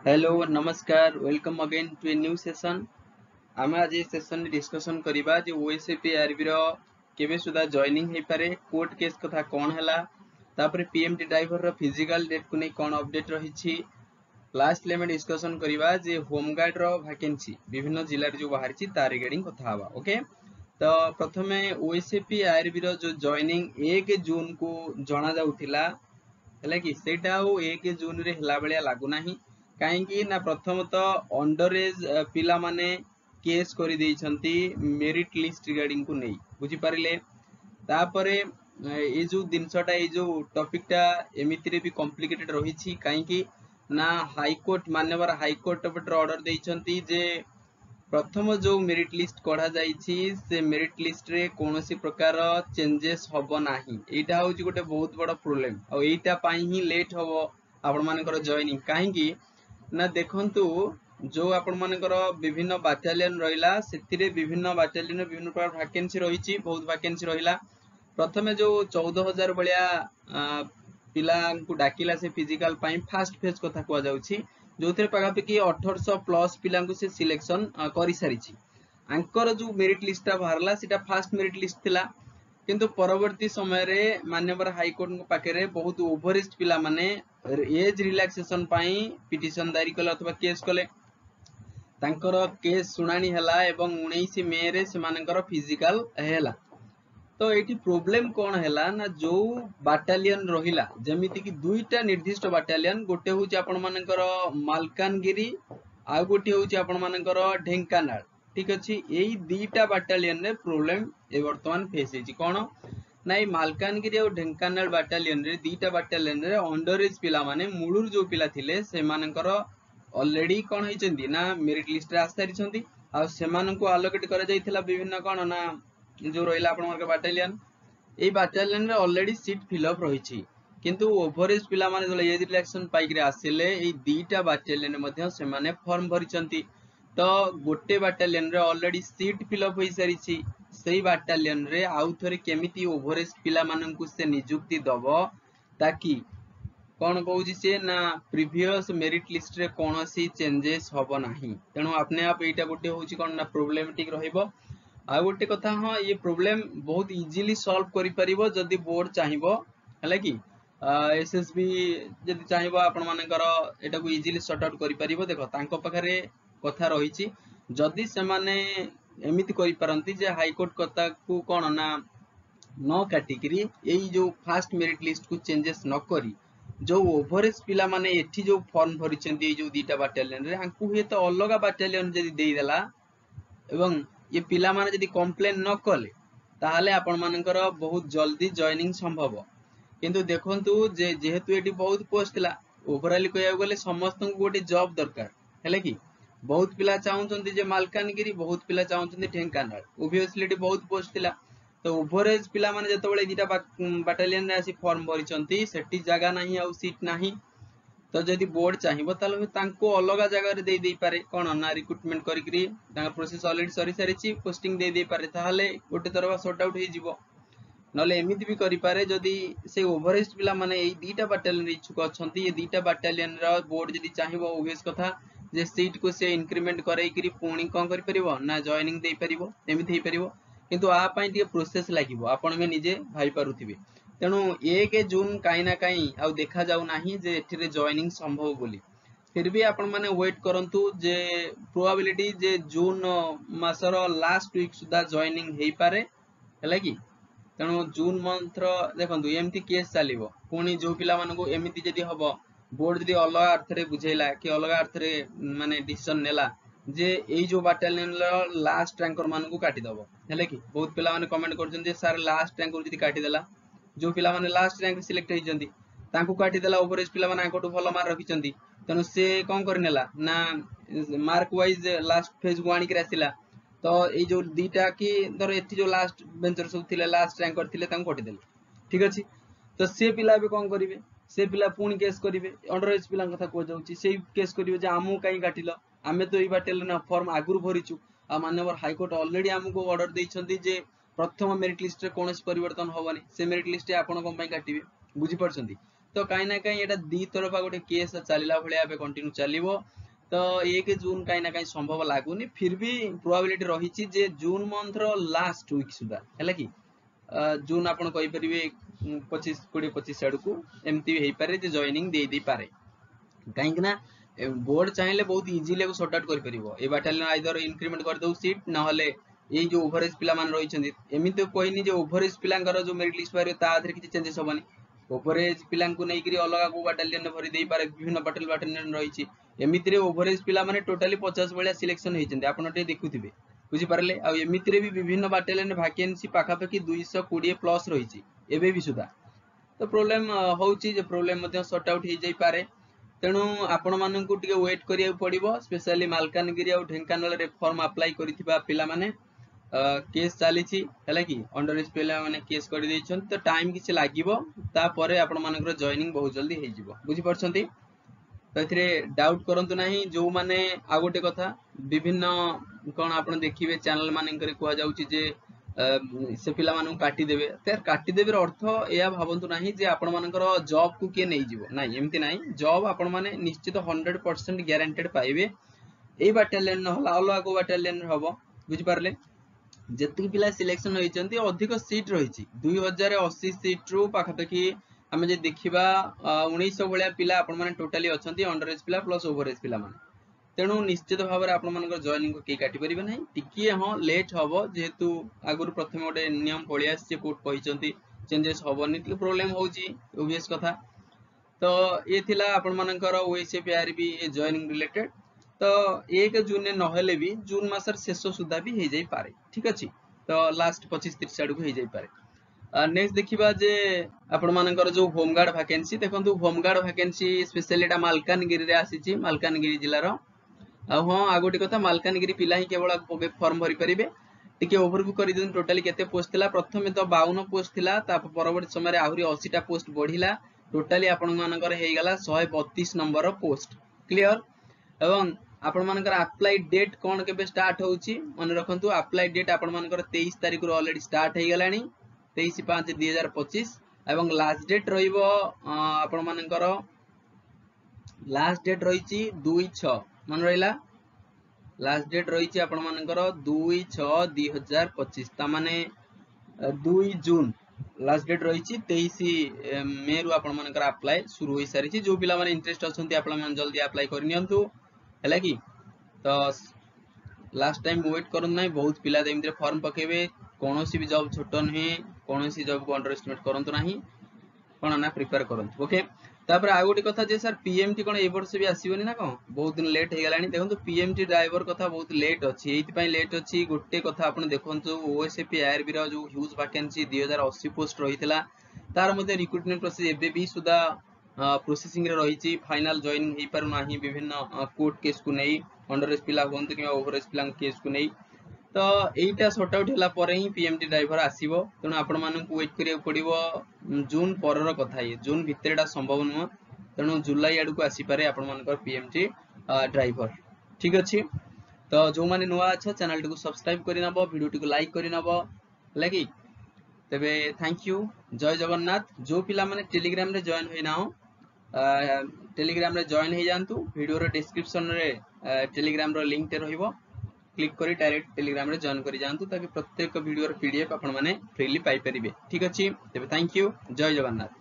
Hello नमस्कार welcome again to a new session. आम आज सेशन डिस्कशन करबा जे ओएसएपी आरबी रो केबे सुधा जॉइनिंग हे पारे, कोर्ट केस कथा कोन हला, तापर पीएमटी ड्राइवर रो फिजिकल डेट को नै कोन अपडेट रही छी। लास्ट ले में डिस्कशन करबा जे होमगार्ड रो वैकेंसी विभिन्न जिल्ला रे जो बाहर छी तार रिगार्डिंग कथा हवा। ओके, तो प्रथमे ओएसएपी आरबी रो जो जॉइनिंग 1 जून को जणा जाउथिला है कि सेटा 1 जून रे हला बेलिया लागू नाही। कहीं ना प्रथमतः अंडर एज पिला माने केस कर मेरिट लिस्ट रिगार्डिंग को नहीं बुझी पारे। तापरे ये जो जिनसटा ये जो टॉपिकटा एमितिरे भी कॉम्प्लिकेटेड रही कहीं ना हाईकोर्ट माननीय हाईकोर्ट ऑर्डर देइछंती जे प्रथम जो मेरिट लिस्ट कढ़ा जाइछि से मेरिट लिस्ट रे कोनोसी प्रकार चेंजेस हबो नाही। एटा होची गोटे बहुत बड़ प्रॉब्लम और एटा पाई ही लेट हबो आपण मानकर जॉइनिंग। कहीं ना देखंतु जो आपण मानकर विभिन्न बाटालियन रहिला सेतिरे विभिन्न बाटालियन विभिन्न प्रकार वैकेंसी रहिछि, बहुत वैकेंसी रहिला। प्रथमे जो 14,000 बलिया पिला को डाकिला से फिजिकल पाई फास्ट फेज कथा को जाउछि, जो थे पाखापाखि 1800 प्लस पिला से सिलेक्शन कर सारी। आंकर जो मेरिट लिस्ट बाहरला सीटा फास्ट मेरिट लिस्ट थिला, किंतु परवर्ती समय रे माननीय हाईकोर्ट पाखे बहुत ओभरेज पिला माने एज रिलैक्सेशन पाई पिटिशन दायर कले अथवा केस कले। तांकर केस सुनानी हला एवं 19 मे रे सेमानकर फिजिकल हेला। तो ये प्रोब्लेम कौन है ना, जो बाटालियन रहिला जमीती कि दुईटा निर्दिष्ट बाटालियन, गोटे हूँ आपण मानकर मालकानगिरी आ गोटे हूँ आपण मानकर ढेंकानाल। ठीक अच्छे, यही दीटा बाटालियन रे प्रोब्लेम ए वर्तमान फेस होती कौन ना, मालकानगिरी और ढेंकानाल बाटालियन रे दीटा बाटालियन रे अंडर एज पिला माने मूलर जो पिला थिले से मानकर ऑलरेडी कौन होइचंदी ना मेरिट लिस्ट रे आस सारिछंती आ सेमानंको आलोकेट करा जाइथिला विभिन्न कौन ना जो रहिला आपण बाटालियन। ए बाटालियन रे ऑलरेडी सीट फिलअप रही, किंतु ओभरेज पिला माने जो एज रिलैक्सेशन पाइक रे आसिले ए दीटा बाटालियन मध्ये से माने फॉर्म भरिचंती। तो गोटे बाटालियन रे ऑलरेडी सीट फिलअप होई सारिछि, सेही बाटालियन रे आउ थरे केमिति ओभरेज पिला माननकु से नियुक्ति दबो ताकि कौन कहूँ सी ना प्रीवियस मेरिट लिस्ट रे कौनसी चेंजेस हब नाही। तेणु अपने आप एटा गोटे होची कौन ना प्रोब्लेमेटिक रहिबो। आ गोटे कथा, हाँ ये प्रोब्लेम बहुत इजीली सॉल्व करि परिबो जदि बोर्ड चाहिबो हला कि एसएसबी जदि चाहिबो आपण मानकर एटा को इजीली सॉर्ट आउट करि परिबो। देखो तांको पाखरे कथा रहिछि, जदि से माने एमिति करि परंती जे हाईकोर्ट कथा को कोन ना न काटिकरी यही जो फास्ट मेरिट लिस्ट को चेंजेस न करी जो ओभरेज पिला माने एठी जो फॉर्म भरिचंती जो दीटा बाटालियन रे हांकु हे तो अलगा बाटालियन जदि देई देला एवं ये पिला माने जदि कंप्लेन न कले ताहाले आपण मानकर बहुत जल्दी जॉइनिंग संभव। किंतु देखंतु जे जेहेतु एठी बहुत पोस्ट थिला, ओवरऑल कहया गले समस्त को गोटे जॉब दरकार हैले कि बहुत पिला चाहउचंती जे मालकानगिरी, बहुत पिला चाहउचंती ढेंकानाल, ओबियसली एठी बहुत पोस्ट थिला। तो ओभरेज पिला माने जतबेले दीटा बाटालियन रे आसी फॉर्म भरिचंती सेठी जगह नाही आ सीट नाही, तो जदि बोर्ड चाहिबो ताले तांको अलगा जगह रे दे पारे कोन ना रिक्रुटमेंट करिकरी तांकर प्रोसेस ऑलरेडी सरी सारिछि पोस्टिंग दे पारे, ताहाले गोटे तरफा सॉर्ट आउट हे जिवो। नले एमिति भी करि पारे जदि से ओभरेज पिला माने एई दीटा बाटालियन रे इच्छुक अछंती, ये दीटा बाटालियन रा बोर्ड जदि चाहिबो ओबवियस कथा जे सीट को से इंक्रीमेंट करैकरी पुणी कोन करि परिबो ना जॉइनिंग दे परिबो, एमिति हे परिबो। किंतु आ पई टिके प्रोसेस लागिवो आपण में निजे भाई पारुथिबे। तेणु 1 जून कहीं ना कहीं आउ देखा जाऊ नाही जे एथिरे जॉइनिंग संभव बोली। फिर भी आपण माने वेट करंतु जे प्रोबेबिलिटी जे जून मासर लास्ट वीक सुधा जॉइनिंग हेई पारे हैला कि। तेणु जून मंथ देखो एमती केस चलो पुणी जो पिला मानू एमती जदि हम बोर्ड जदि अलग अर्थ रे बुझेला कि अलग अर्थ रे माने डिसीजन नेला जे एई जो बाटालियन लास्ट रैंकर मानू काटिदब है कि बहुत पिला माने कमेंट कर सर लास्ट रैंकर जदि काटिदेला जो पिला माने लास्ट रैंक सिलेक्ट होइचंती तांको काटिदेला ओवरेज पिला माने आंकटू भल मार्क रखिचंती, तेणु से कौन करनेला ना मार्क वाइज लास्ट फेज को आनिक आसिला। तो ये जो दीटा कि धर एठी जो लास्ट बेंचर सब थिले लास्ट रैंकर थिले तांको कटि देले, ठीक अछि। तो से पिला भी कौन करिवे, से पिला पुणी केस करिवे अंडर एज पिला कथा को जाउची से केस करिवे जे आमु काई काटिलो, आमे तो ई बाटेल ना फॉर्म आगुर भरिचु आ माननीय हाईकोर्ट ऑलरेडी आमको ऑर्डर देइछंती जे प्रथम मेरिट लिस्ट रे कोनोस परिवर्तन होबनी, से मेरिट लिस्ट आपण कोन पई काटिबे बुझी परछंती। तो कहीं ना कहीं एटा दी तरफा गोटे केस चलला भलिया बे कंटिन्यू चलिबो। तो 1 जून कहीं ना कहीं संभव लागुनी, फिर भी प्रोबेबिलिटी रही जे जून मंथ रो लास्ट वीक सुधा हैला कि जून आपण कहि परिबे 25 20 25 आड़ को एमती हेई पारे जे जॉइनिंग दे दी पारे। कहीं ना बोर्ड चाहिए बहुत इजिली सॉर्ट आउट कर परिबो। ए बाटालियन आइदर इंक्रीमेंट कर दउ सीट न हले ये जो ओवरेज पिला मान रहिछन्ती एमिते कोइनी जे ओवरेज पिलांकर जो मेरिट लिस्ट बारे ता आधरे किछि चेंजेस होबनी। ओवरेज पिलांकु नै करी अलगा को बाटालियन भरि देई पारे, विभिन्न बाटालियन रहिछि। एमितिरे ओवरेज पिला माने टोटली 50 भलिया सिलेक्शन हेइछन्ती आपण टे देखुथिबे बुझि पारले। आ एमितिरे भी विभिन्न बाटालियन वैकेंसी पाखा पाखी 220 प्लस रहिछि एबे भी सुधा। तो प्रॉब्लम होउछि जे प्रॉब्लम मध्ये सॉर्ट आउट हे जाई पारे। तेणु आपण माननकु टिके वेट करिया पड़िबो। स्पेशली मालकानगिरी और ढेंकानाल रे फॉर्म अप्लाई करिथिबा पिला माने केस चली है कि अंडर एज पिला माने केस कर देइछन। तो टाइम किछि लागिवो, ता परे आपण मानकर जॉइनिंग बहुत जल्दी हे जिवो बुझि परछन्ती। तो एथिरे डाउट करंतु नाही। जो माने आ गोटे कथा विभिन्न कोन आपण देखिबे चैनल मानकर कुआ जाउची जे से पिला मानू काटी देबे। तर काटी देबे अर्थ या भाबंतु नाही जे आपण मानकर जॉब को के नै जिवो, नाही एमति नाही। जॉब आपण माने निश्चित 100% गारंटेड पाइबे। ए बाटालियन न हला अलग को बाटालियन हबो बुझि पारले। जेतिक पिला सिलेक्शन होइचंती अधिक सीट रहिछि 2080 सीट रु पाखापाखी आमे जे देखिबा 1900 भलिया पिला आपण माने टोटली अछंती अंडर एज पिला प्लस ओवर एज पिला माने। तेणु निश्चित भाव में आपण मानकर जॉइनिंग को के काटी परिबे नाही। टिकिए हां लेट हबो जेहेतु आगुर प्रथम गोटे नियम पळि आछि कोर्ट कहिचंती चेंजेस हबोनी, टिके प्रॉब्लम होउची ओबियस कथा। तो ये थिला आपण मानकर ओएसएपीआरबी जॉइनिंग रिलेटेड। तो 1 जून ने नहेले भी जून मासर शेष सुधा भी हे जाई पारे, ठीक अछि। तो लास्ट 25-30 आड़ को हे जाई पारे। नेक्स्ट देखिबा जे आपण मानकर जो होमगार्ड वैकेंसी देखंतु होमगार्ड वैकेंसी स्पेशली एटा मालकानगिरी रे आसीची, मालकानगिरी जिल्ला रो। हाँ आ गोटे कथा मालकानगिरी पिला ही केवल फॉर्म भरी पारिबे। टिके ओवरव्यू करि दिन टोटली केते पोस्ट थिला। प्रथमे तो 52 पोस्ट थिला, ता परवर्ती समय रे आहुरी 80 टा पोस्ट बढ़िला। टोटली आपण मानकर हे गला 132 नंबर पोस्ट क्लियर। एवं आपण मानकर अप्लाई डेट कोन केबे स्टार्ट होउची मन रखंतु। अप्लाई डेट आपण मानकर 23 तारिख रो ऑलरेडी स्टार्ट हे गलानी 23/5/2025। एवं लास्ट डेट रहिबो आपण मानकर लास्ट डेट रहिची 2/6 मन रहिला। लास्ट डेट रहिची आपण मानकर 2/6/2025 ता माने 2 जून लास्ट डेट रहिची। 23 मे रु आपण मानकर अप्लाई शुरू होई सारिची। जो पिला माने इंटरेस्ट अछंती आपण मान जल्दी अप्लाई कर नियंतु हैला कि। तो लास्ट टाइम वेट करन नाही, बहुत पिला एमते फॉर्म पकेबे। कोनोसी भी जॉब छोट नहे, कोनोसी जॉब को अंडर एस्टिमेट करंतु नाही, कोन ना प्रिपेयर करंतु ओके। तापर आ गोटे कथा जे सर पीएमटी कोन ए वर्ष भी आसीबनी ना कोन, बहुत दिन लेट हे गलानी। देखंतु पीएमटी ड्राइवर कथा बहुत लेट अछि। एथि पई लेट अछि गोटे कथा आपण देखंतु ओएसएपीआरबी रो जो ह्यूज वैकेंसी 2080 पोस्ट रहितला, तार मध्ये रिक्रूटमेंट प्रोसेस एबे भी सुदा प्रोसेसिंग रे रहिछि। फाइनल जॉइनिंग हे पारु नाही विभिन्न कोर्ट केस को नै, अंडर एज पिला होंतु कि ओवर एज पिला केस को नै। तो एटा सॉर्ट आउट होला परे ही पीएमटी ड्राइवर आसीबो। तेणु आपण मानकु वेट करिया पड़िबो। जून परर कथा हे, जून भितरटा संभव न। तेणु जुलाई आड़ को आसी पारे आपण मानकर पीएमटी ड्राइवर, ठीक अछि। तो जो माने नुवा अच्छा चैनल को सब्सक्राइब करि नबो, वीडियो को लाइक करि नबो लागी। तबे थैंक यू, जय जगन्नाथ। जो पिला माने टेलीग्राम रे जॉइन होई नाओ टेलीग्राम रे जॉइन हे जानतु। वीडियो रो डिस्क्रिप्शन रे टेलीग्राम रो लिंक ते रहिबो, क्लिक करी डायरेक्ट टेलीग्राम रे जॉइन करि जानतु ताकि प्रत्येक वीडियो रो पीडीएफ आपण माने फ्रीली पाई परिबे, ठीक अछि। तबे थैंक यू, जय जगन्नाथ।